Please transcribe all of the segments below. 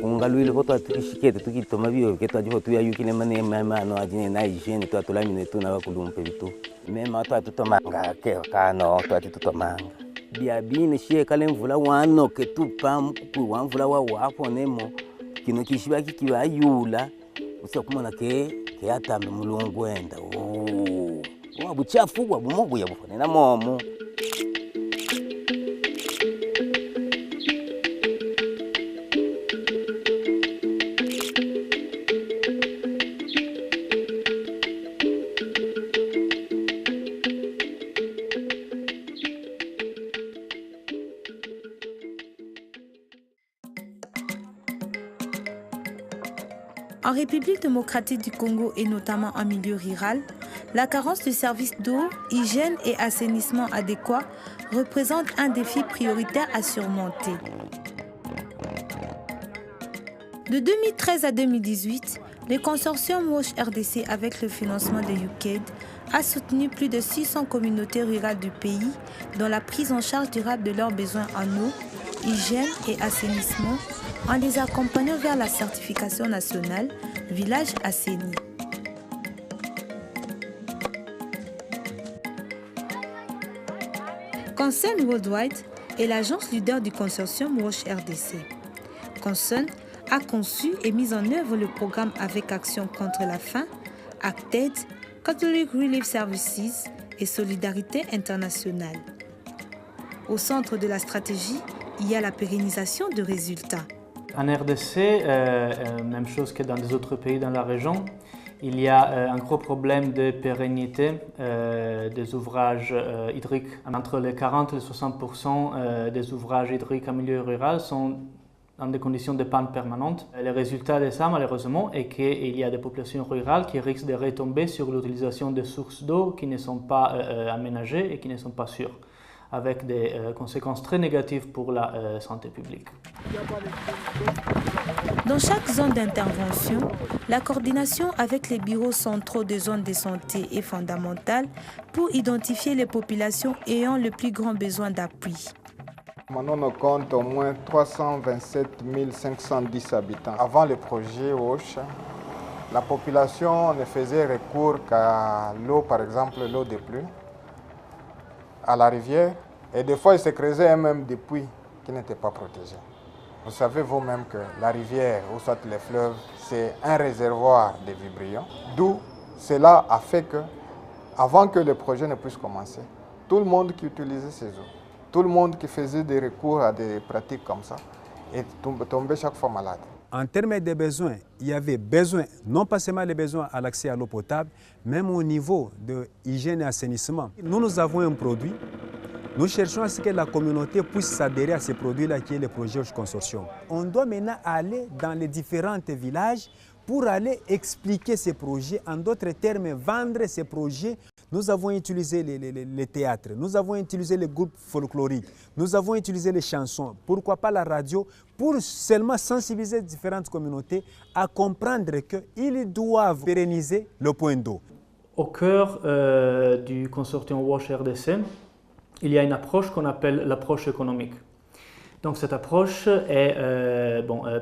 ungalwile ko twatukishikete tukitoma biyo ke twajiho tuyayukine mane mano ajine na hygiene twatulamine tuna bakulumpe bitu mema twatutomanga ke kano twatutomanga biabine shie kale mvula wano ke tupa mkuku wa mvula wa wapo nemo kino kishiba kikibayula usakumona ke atambe mulungu enda wabuchafu wabumogo yabufane na momo. En République démocratique du Congo et notamment en milieu rural, la carence de services d'eau, hygiène et assainissement adéquats représente un défi prioritaire à surmonter. De 2013 à 2018, le consortium WASH RDC avec le financement de UKAID a soutenu plus de 600 communautés rurales du pays dans la prise en charge durable de leurs besoins en eau, hygiène et assainissement en les accompagnant vers la certification nationale Village Assaini. Concern Worldwide est l'agence leader du consortium WASH RDC. Concern a conçu et mis en œuvre le programme avec Action contre la faim, ACTAID, Catholic Relief Services et Solidarité internationale. Au centre de la stratégie, il y a la pérennisation de résultats. En RDC, même chose que dans les autres pays dans la région, il y a un gros problème de pérennité des ouvrages hydriques. Entre les 40 et les 60% des ouvrages hydriques en milieu rural sont dans des conditions de panne permanente. Le résultat de ça, malheureusement, est qu'il y a des populations rurales qui risquent de retomber sur l'utilisation de sources d'eau qui ne sont pas aménagées et qui ne sont pas sûres, avec des conséquences très négatives pour la santé publique. Dans chaque zone d'intervention, la coordination avec les bureaux centraux des zones de santé est fondamentale pour identifier les populations ayant le plus grand besoin d'appui. Maintenant, on compte au moins 327 510 habitants. Avant le projet WASH, la population ne faisait recours qu'à l'eau, par exemple l'eau de pluie, à la rivière, et des fois il se creusait même des puits qui n'étaient pas protégés. Vous savez vous-même que la rivière ou soit les fleuves, c'est un réservoir de vibrillant, d'où cela a fait que, avant que le projet ne puisse commencer, tout le monde qui utilisait ces eaux, tout le monde qui faisait des recours à des pratiques comme ça, est tombé chaque fois malade. En termes de besoins, il y avait besoin, non pas seulement les besoins à l'accès à l'eau potable, même au niveau de hygiène et assainissement. Nous avons un produit, nous cherchons à ce que la communauté puisse s'adhérer à ces produits-là qui est le projet WASH Consortium. On doit maintenant aller dans les différents villages pour aller expliquer ces projets, en d'autres termes, vendre ces projets. Nous avons utilisé les théâtres, nous avons utilisé les groupes folkloriques, nous avons utilisé les chansons, pourquoi pas la radio, pour seulement sensibiliser différentes communautés à comprendre qu'ils doivent pérenniser le point d'eau. Au cœur du consortium WASH RDC, il y a une approche qu'on appelle l'approche économique. Donc cette approche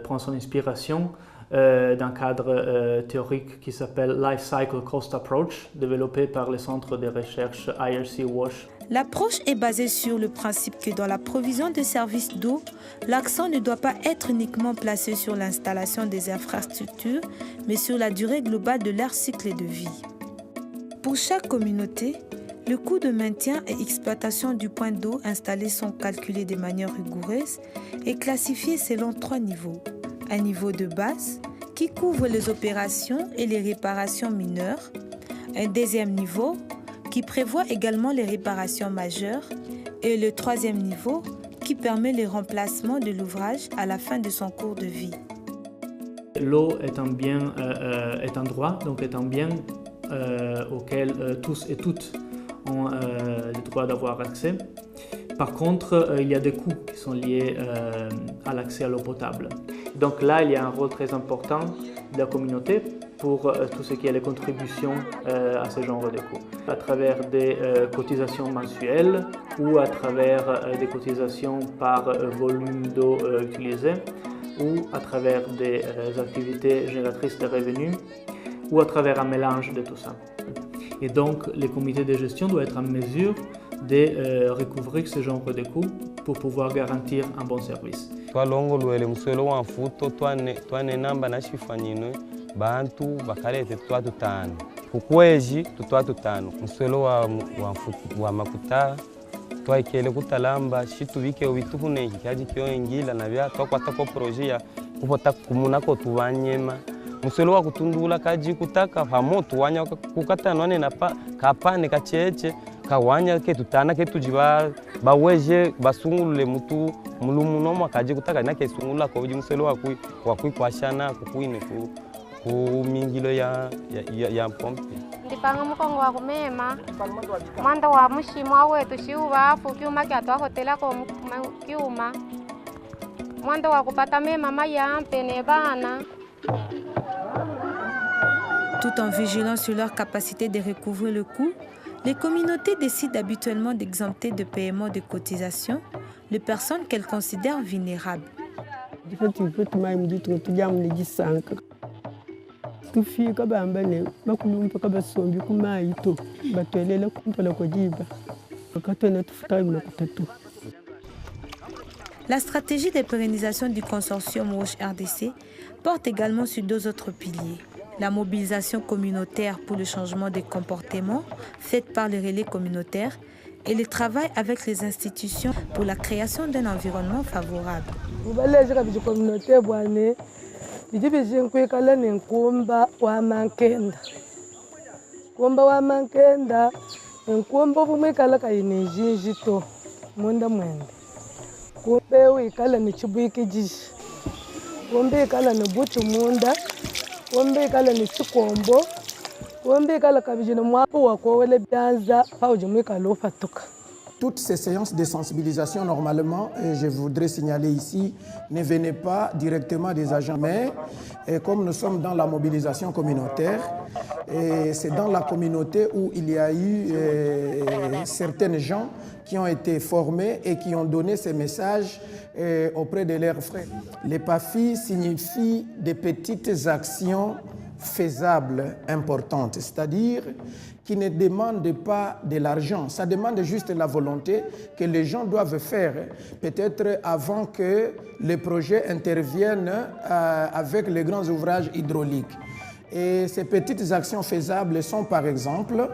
prend son inspiration d'un cadre théorique qui s'appelle Life Cycle Cost Approach, développé par le centre de recherche IRC WASH. L'approche est basée sur le principe que dans la provision de services d'eau, l'accent ne doit pas être uniquement placé sur l'installation des infrastructures, mais sur la durée globale de leur cycle de vie. Pour chaque communauté, le coût de maintien et exploitation du point d'eau installé sont calculés de manière rigoureuse et classifiés selon 3 niveaux. Un niveau de base qui couvre les opérations et les réparations mineures. Un deuxième niveau qui prévoit également les réparations majeures. Et le 3e niveau qui permet le remplacement de l'ouvrage à la fin de son cours de vie. L'eau est un bien, est un droit, donc est un bien auquel tous et toutes ont le droit d'avoir accès. Par contre, il y a des coûts qui sont liés à l'accès à l'eau potable. Donc là, il y a un rôle très important de la communauté pour tout ce qui est les contributions à ce genre de coûts, à travers des cotisations mensuelles ou à travers des cotisations par volume d'eau utilisé ou à travers des activités génératrices de revenus ou à travers un mélange de tout ça. Et donc, les comités de gestion doivent être en mesure de recouvrir ce genre de coûts pour pouvoir garantir un bon service. Twalongolwele muswelo wa mfuto twane namba na shifanyinwe bantu bakalete twatutano kukwezi tutwatutano muswelo wa makuta twaikele kutalamba shitubike ubituhune kyaji kyoengila na bya twakwata ko projet ya kupota kumunako tubanyema muswelo wa kutundula kaji kutaka pamoto wanya kukatanwane na kapane kacheche kawanya ke tutana ke tujiba baweje basungulule mutu mulumu no kaji kutaka na ke sungula ko muswelo wa kwashana kukwine ku mingilo ya pompe ndipanga mukongo wa kumema mwando wa mushimwa wetu shiuva afu kiuma kyatwa hotela ko kiuma mwando wa kupata mema mayampe ne bana. Tout en vigilant sur leur capacité de recouvrir le coût, les communautés décident habituellement d'exempter de paiement de cotisations les personnes qu'elles considèrent vulnérables. La stratégie de pérennisation du consortium Roche RDC porte également sur deux autres piliers. La mobilisation communautaire pour le changement des comportements faite par les relais communautaires et le travail avec les institutions pour la création d'un environnement favorable. Toutes ces séances de sensibilisation, normalement, je voudrais signaler ici, ne venaient pas directement des agents, mais comme nous sommes dans la mobilisation communautaire, c'est dans la communauté où il y a eu certains gens qui ont été formés et qui ont donné ces messages auprès de leurs frères. Les PAFI signifient des petites actions faisables, importantes, c'est-à-dire qui ne demandent pas de l'argent, ça demande juste la volonté que les gens doivent faire, peut-être avant que les projets interviennent avec les grands ouvrages hydrauliques. Et ces petites actions faisables sont par exemple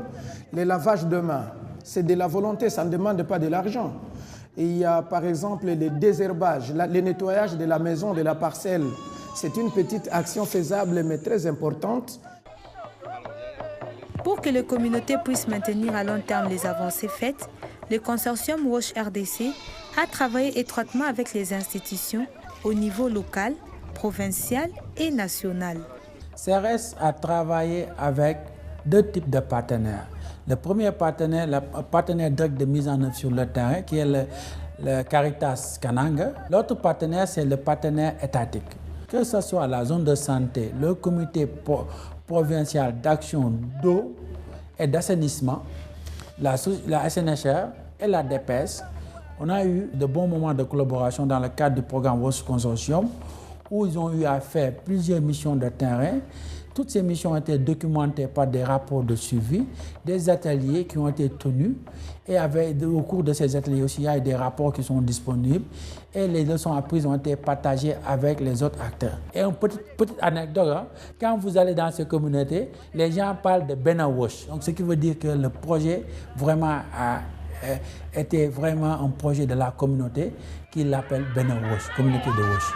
le lavage de mains. C'est de la volonté, ça ne demande pas de l'argent. Il y a par exemple le désherbage, le nettoyage de la maison, de la parcelle. C'est une petite action faisable mais très importante. Pour que les communautés puissent maintenir à long terme les avancées faites, le consortium Roche RDC a travaillé étroitement avec les institutions au niveau local, provincial et national. CRS a travaillé avec deux types de partenaires. Le premier partenaire, le partenaire direct de mise en œuvre sur le terrain, qui est le Caritas Kananga. L'autre partenaire, c'est le partenaire étatique. Que ce soit la zone de santé, le comité provincial d'action d'eau et d'assainissement, la SNHR et la DPS, on a eu de bons moments de collaboration dans le cadre du programme Roche Consortium où ils ont eu à faire plusieurs missions de terrain. Toutes ces missions ont été documentées par des rapports de suivi, des ateliers qui ont été tenus et au cours de ces ateliers aussi, il y a des rapports qui sont disponibles et les leçons apprises ont été partagées avec les autres acteurs. Et une petite anecdote, hein, quand vous allez dans ces communautés, les gens parlent de Benawosh. Donc ce qui veut dire que le projet vraiment était vraiment un projet de la communauté qui l'appelle Benawosh, communauté de Wosh.